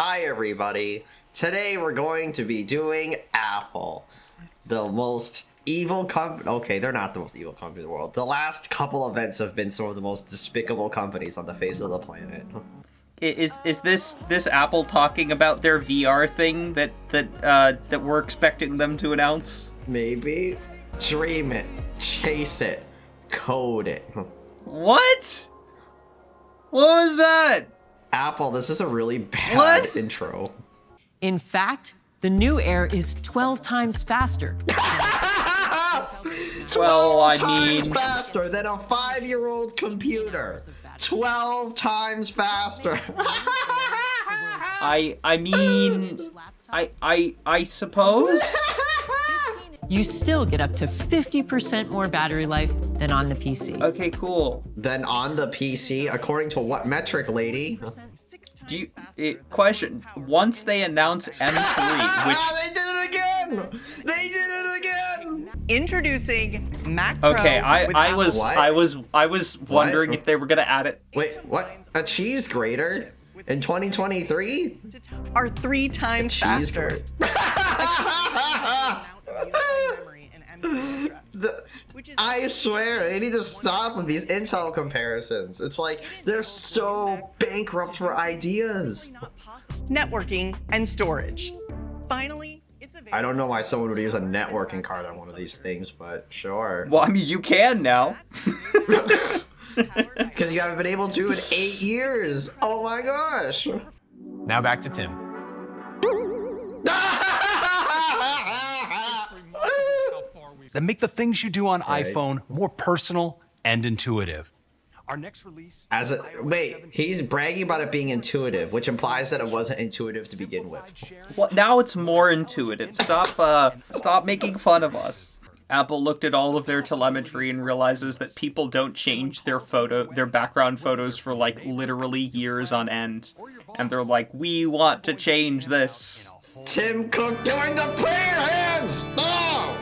Hi everybody. Today we're going to be doing Apple, the most evil company. Okay, they're not the most evil company in the world. The last couple events have been some of the most despicable companies on the face of the planet. Is this Apple talking about their VR thing that we're expecting them to announce? Maybe. Dream it, chase it, code it. What? What was that? Apple, this is a really bad intro. In fact, the new Air is 12 times faster. 12 times faster than a 5-year-old computer. 12 times faster. I suppose. You still get up to 50% more battery life than on the PC. Okay, cool. Then on the PC, according to what metric, lady? Question. Once they announce M3, which... They did it again! They did it again! Introducing Mac Pro. Okay, I was wondering if they were gonna add it. Wait, what? A cheese grater? In 2023? Are 3 times faster. I swear, they need to stop with these Intel comparisons. It's like, they're so bankrupt for ideas. Networking and storage. Finally, it's available. I don't know why someone would use a networking card on one of these things, but sure. Well, I mean, you can now. Because you haven't been able to in 8 years. Oh my gosh. Now back to Tim. That make the things you do on iPhone more personal and intuitive. Our next release... Wait, he's bragging about it being intuitive, which implies that it wasn't intuitive to begin with. Well, now it's more intuitive. Stop making fun of us. Apple looked at all of their telemetry and realizes that people don't change their background photos for like literally years on end. And they're like, we want to change this. Tim Cook doing the prayer hands! No!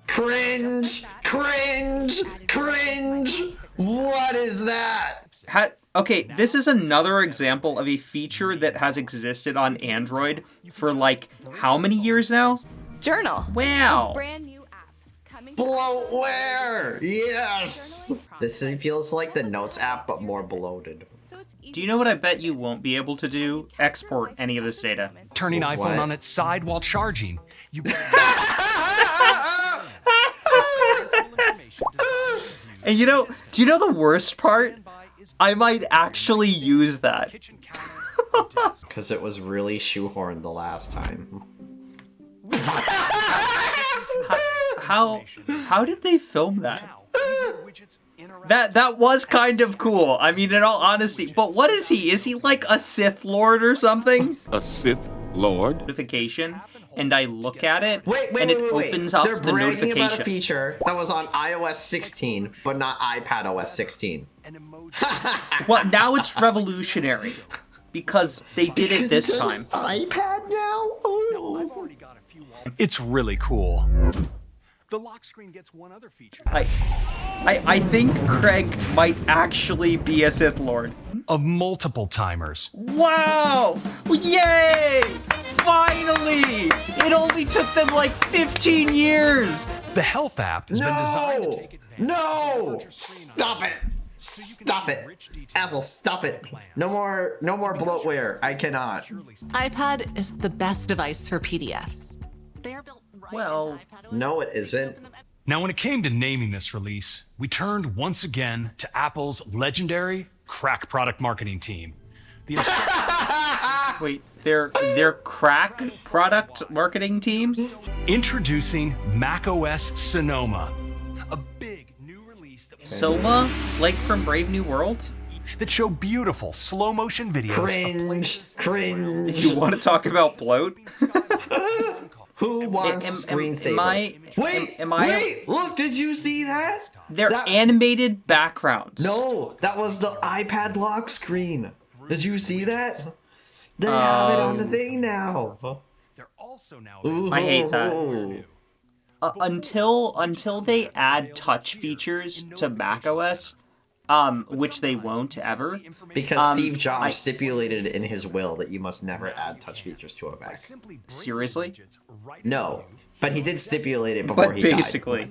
Cringe! Cringe! Cringe! What is that? Okay, this is another example of a feature that has existed on Android for like, how many years now? Journal. Wow. A brand new app coming. Bloatware! Yes! This feels like the Notes app, but more bloated. Do you know what I bet you won't be able to do? Export any of this data. Turning iPhone on its side while charging. And do you know the worst part? I might actually use that. Because it was really shoehorned the last time. How did they film that? That was kind of cool. I mean, in all honesty. But what is he? Is he like a Sith Lord or something? A Sith Lord? Notification, and I look at it, wait, opens up They're the bragging notification. about a feature that was on iOS 16, but not iPad OS 16. Well, now it's revolutionary. Because they did it this time. iPad now? Oh. It's really cool. The lock screen gets one other feature. I think Craig might actually be a Sith Lord. Of multiple timers. Wow! Yay! Finally! It only took them like 15 years! The Health app has been designed to take advantage No! Stop it! Stop it! Apple, stop it! No more bloatware. I cannot. iPad is the best device for PDFs. They're built right Well, into iPadOS. No, it isn't. Now, when it came to naming this release, we turned once again to Apple's legendary crack product marketing team. Wait, they're crack product marketing teams? Introducing macOS Sonoma, a big new release that Soma? Like from Brave New World? that show beautiful slow motion videos. Cringe. You want to talk about bloat? Who wants screensaver? Wait! Look, did you see that? They're animated backgrounds. No, that was the iPad lock screen. Did you see that? They have it on the thing now. They're also now I hate that. Until they add touch features to macOS, which they won't ever. Because Steve Jobs stipulated in his will that you must never add touch features to a Mac. Seriously? No, but he did stipulate it before he died. But basically,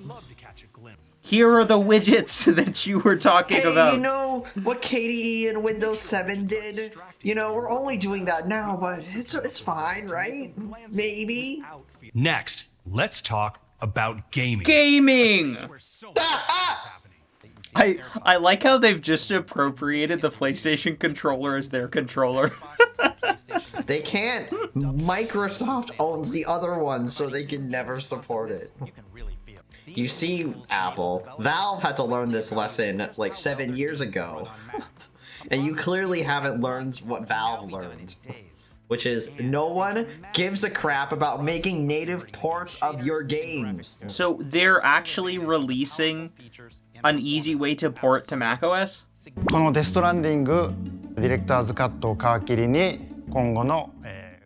here are the widgets that you were talking about. You know what KDE and Windows 7 did? You know, we're only doing that now, but it's fine, right? Maybe. Next, let's talk about gaming. Gaming! I like how they've just appropriated the PlayStation controller as their controller. They can't. Microsoft owns the other one, so they can never support it. You see, Apple, Valve had to learn this lesson like 7 years ago. And you clearly haven't learned what Valve learned. Which is, no one gives a crap about making native ports of your games. So they're actually releasing an easy way to port to macOS? このデストランディングディレクターズカットを皮切りに今後の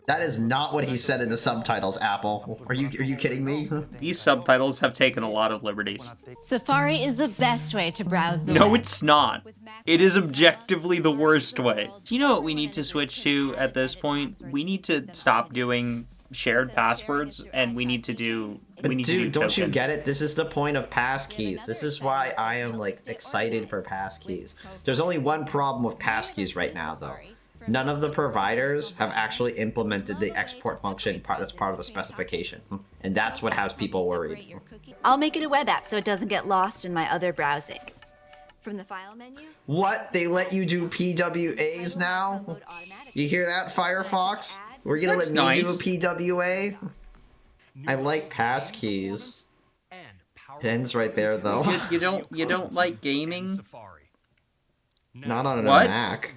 That is not what he said in the subtitles, Apple. Are you kidding me? These subtitles have taken a lot of liberties. Safari is the best way to browse the No, web. it's not. It is objectively the worst way. Do you know what we need to switch to at this point? We need to stop doing shared passwords, and we need to do Dude, don't tokens. you get it? This is the point of passkeys. This is why I am like excited for passkeys. There's only one problem with passkeys right now, though. None of the providers have actually implemented the export function that's part of the specification. And that's what has people worried. I'll make it a web app so it doesn't get lost in my other browsing. From the file menu. What? They let you do PWAs now? You hear that, Firefox? We're gonna That's let me nice. do a PWA? I like passkeys. It ends right there, though. You don't like gaming? Not on a What? Mac.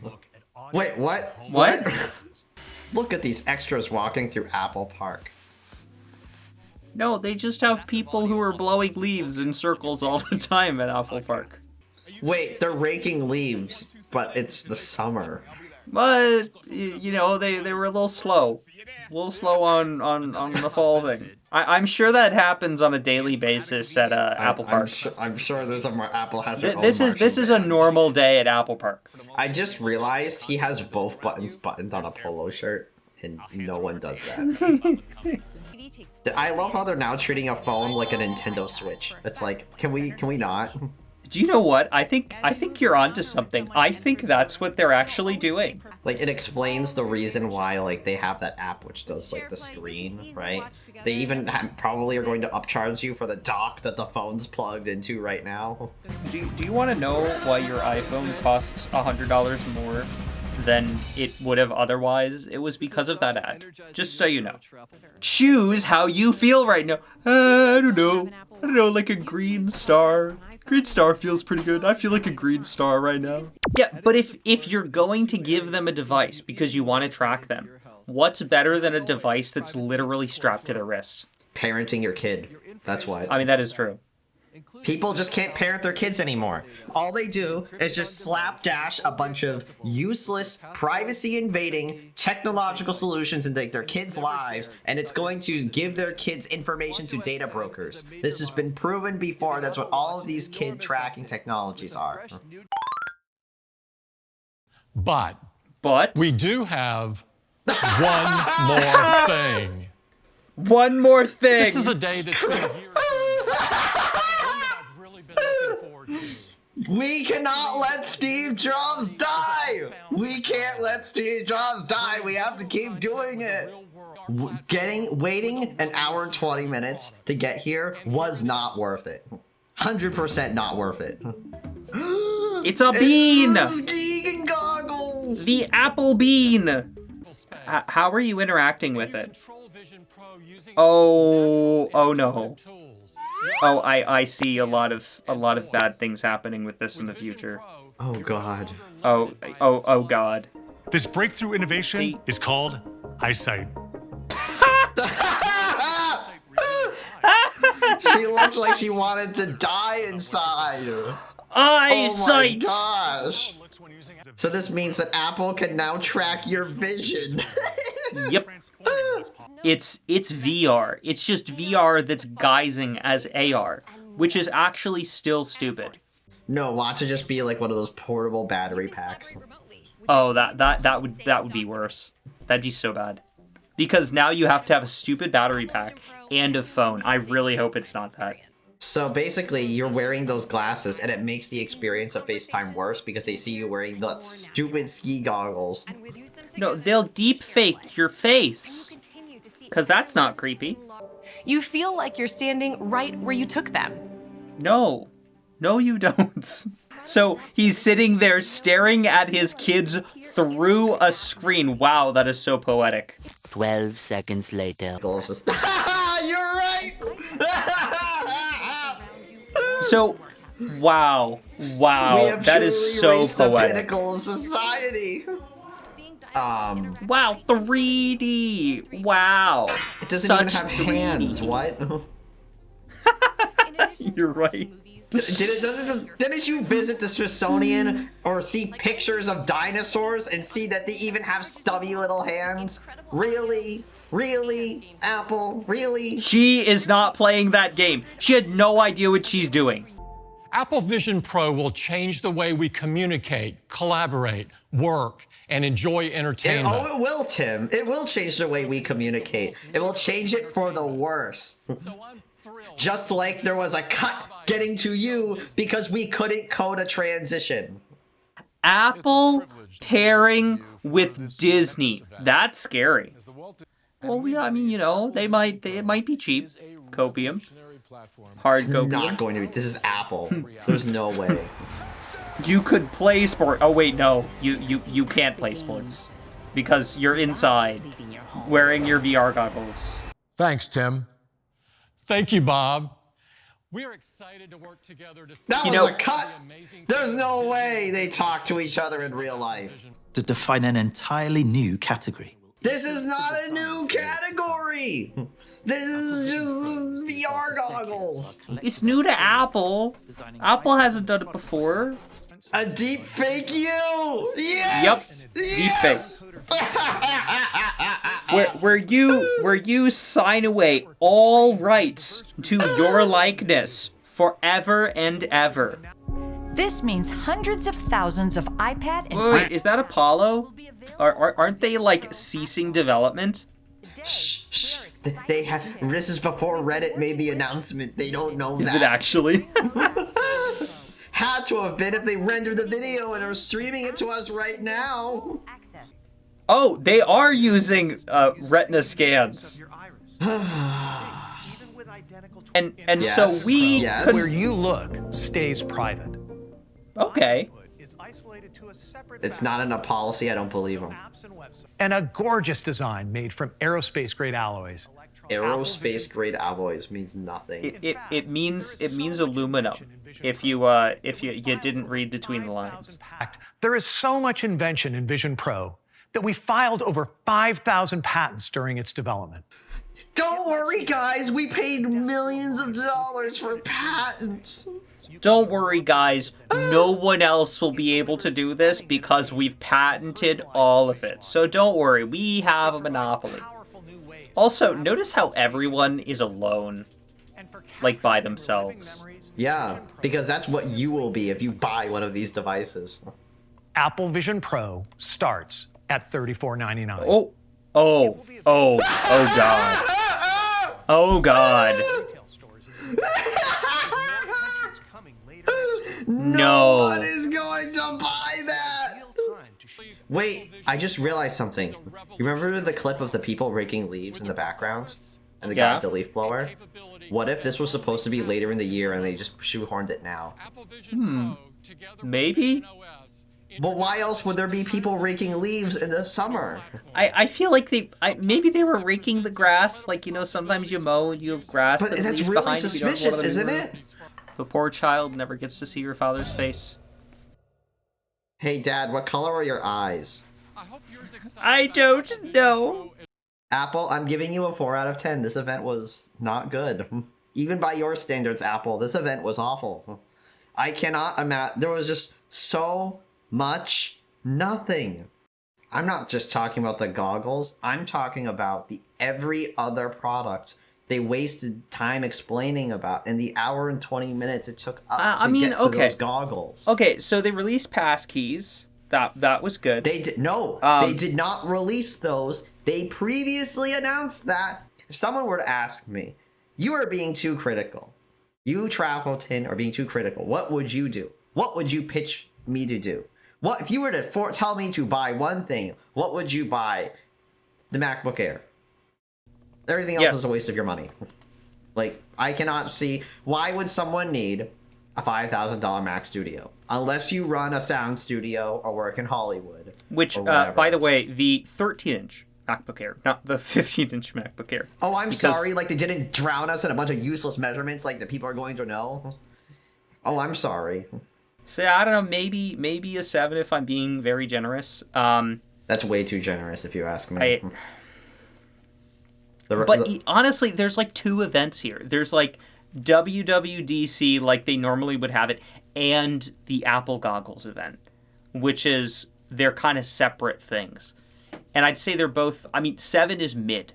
Wait, what? What? Look at these extras walking through Apple Park. No, they just have people who are blowing leaves in circles all the time at Apple Park. Wait, they're raking leaves, but it's the summer. But, you know, they were a little slow. A little slow on the fall thing. I'm sure that happens on a daily basis at Apple Park. I'm sure there's Apple has their own This is a marching normal day at Apple Park. band. I just realized he has both buttons buttoned on a polo shirt, and no one does that. I love how they're now treating a phone like a Nintendo Switch. It's like, can we not? Do you know what? I think you're onto something. I think that's what they're actually doing. Like, it explains the reason why, like, they have that app which does, like, the screen, right? They even probably are going to upcharge you for the dock that the phone's plugged into right now. Do you want to know why your iPhone costs $100 more than it would have otherwise? It was because of that ad. Just so you know. Choose how you feel right now. I don't know, like a green star. Green star feels pretty good. I feel like a green star right now. Yeah, but if you're going to give them a device because you want to track them, what's better than a device that's literally strapped to their wrist? Parenting your kid. That's what. I mean, that is true. People just can't parent their kids anymore. All they do is just slapdash a bunch of useless, privacy-invading technological solutions into their kids' lives, and it's going to give their kids information to data brokers. This has been proven before. That's what all of these kid tracking technologies are. But we do have one more thing. One more thing. This is a day that's been here. We cannot let Steve Jobs die! We can't let Steve Jobs die! We have to keep doing it! Waiting an hour and 20 minutes to get here was not worth it. 100% not worth it. It's a bean! It's the skiing goggles! The Apple Bean! How are you interacting with it? Oh no. Oh, I see a lot of bad things happening with this in the future. Oh god. Oh god. This breakthrough innovation is called eyesight. She looked like she wanted to die inside. Eyesight! Oh my gosh. So this means that Apple can now track your vision. Yep. It's VR. It's just VR that's guising as AR, which is actually still stupid. No, watch it just be like one of those portable battery packs. Oh, that would be worse. That'd be so bad. Because now you have to have a stupid battery pack and a phone. I really hope it's not that. So basically, you're wearing those glasses, and it makes the experience of FaceTime worse because they see you wearing the stupid ski goggles. No, they'll deep fake your face. Because that's not creepy. You feel like you're standing right where you took them. No. No, you don't. So he's sitting there staring at his kids through a screen. Wow, that is so poetic. 12 seconds later. You're right! So, wow, that is so poetic. The pinnacle of society. Wow, 3D. Wow, it doesn't such even have 3D. hands. What? You're right. Didn't you visit the Smithsonian or see pictures of dinosaurs and see that they even have stubby little hands? Really? Really? Apple? Really? She is not playing that game. She had no idea what she's doing. Apple Vision Pro will change the way we communicate, collaborate, work, and enjoy entertainment. It will, Tim. It will change the way we communicate. It will change it for the worse. Just like there was a cut getting to you because we couldn't code a transition. Apple pairing with Disney. That's scary. Well, yeah, I mean, you know, it might be cheap. Copium. Hard copium. Not going to be. This is Apple. There's no way. You could play sport. Oh wait, no. You can't play sports because you're inside wearing your VR goggles. Thanks, Tim. Thank you, Bob. We're excited to work together to that was a cut. There's no way they talk to each other in real life. To define an entirely new category. This is not a new category. This is just VR goggles. It's new to Apple. Apple hasn't done it before. A deep fake you. Yes. Yep. Deep fakes. where you sign away all rights to your likeness forever and ever. This means hundreds of thousands of iPad and... Wait, is that Apollo? Aren't they, like, ceasing development? Shh. They have. This is before Reddit made the announcement. They don't know that. Is it actually? Had to have been if they rendered the video and are streaming it to us right now. Oh, they are using Retina scans. and yes. So we where you look stays private. Okay. It's not in a policy. I don't believe them. And a gorgeous design made from aerospace grade alloys. Aerospace grade alloys means nothing. It means aluminum. If you didn't read between the lines. There is so much invention in Vision Pro that we filed over 5,000 patents during its development. Don't worry, guys. We paid millions of dollars for patents. Don't worry, guys. No one else will be able to do this because we've patented all of it. So don't worry. We have a monopoly. Also, notice how everyone is alone. Like, by themselves. Yeah, because that's what you will be if you buy one of these devices. Apple Vision Pro starts at $34.99. Oh God. Oh God. No one is going to buy that. Wait, I just realized something. You remember the clip of the people raking leaves in the background? And the guy with the leaf blower? What if this was supposed to be later in the year and they just shoehorned it now? Maybe? But why else would there be people raking leaves in the summer? I feel like maybe they were raking the grass. Like, you know, sometimes you mow and you have grass. But that's really suspicious, isn't it? The poor child never gets to see your father's face. Hey, Dad, what color are your eyes? I don't know. Apple, I'm giving you a 4 out of 10. This event was not good. Even by your standards, Apple, this event was awful. I cannot imagine. There was just so much nothing. I'm not just talking about the goggles. I'm talking about every other product they wasted time explaining about, and the hour and 20 minutes it took up to get to okay. those goggles. Okay, so they released passkeys. That was good. They did they did not release those. They previously announced that. If someone were to ask me, you are being too critical. You, Trafotin, are being too critical. What would you do? What would you pitch me to do? What if you were to tell me to buy one thing? What would you buy? The MacBook Air. Everything else is a waste of your money. Like, I cannot see why would someone need a $5,000 Mac Studio unless you run a sound studio or work in Hollywood. Which, by the way, the 13-inch MacBook Air, not the 15-inch MacBook Air. Oh, I'm sorry. Like, they didn't drown us in a bunch of useless measurements like that people are going to know. Oh, I'm sorry. So, I don't know, maybe a 7 if I'm being very generous. That's way too generous if you ask me. Honestly, there's like 2 events here. There's like WWDC, like they normally would have it, and the Apple Goggles event, which is, they're kind of separate things. And I'd say they're both, 7 is mid.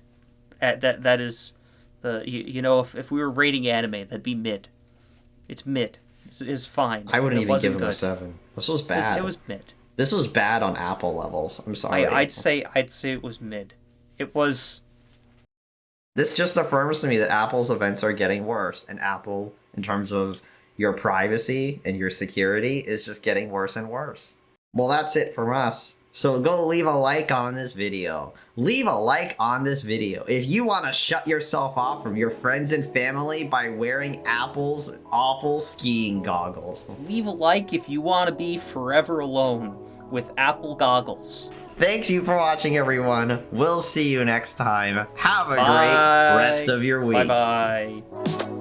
That is, if we were rating anime, that'd be mid. It's mid. It's fine. I wouldn't even give him a 7. This was bad. It was mid. This was bad on Apple levels. I'm sorry. I'd say it was mid. It was... This just affirms to me that Apple's events are getting worse, and Apple, in terms of your privacy and your security, is just getting worse and worse. Well, that's it from us. So go leave a like on this video. Leave a like on this video. If you want to shut yourself off from your friends and family by wearing Apple's awful skiing goggles. Leave a like if you want to be forever alone with Apple goggles. Thanks you for watching, everyone. We'll see you next time. Have a great rest of your week. Bye-bye.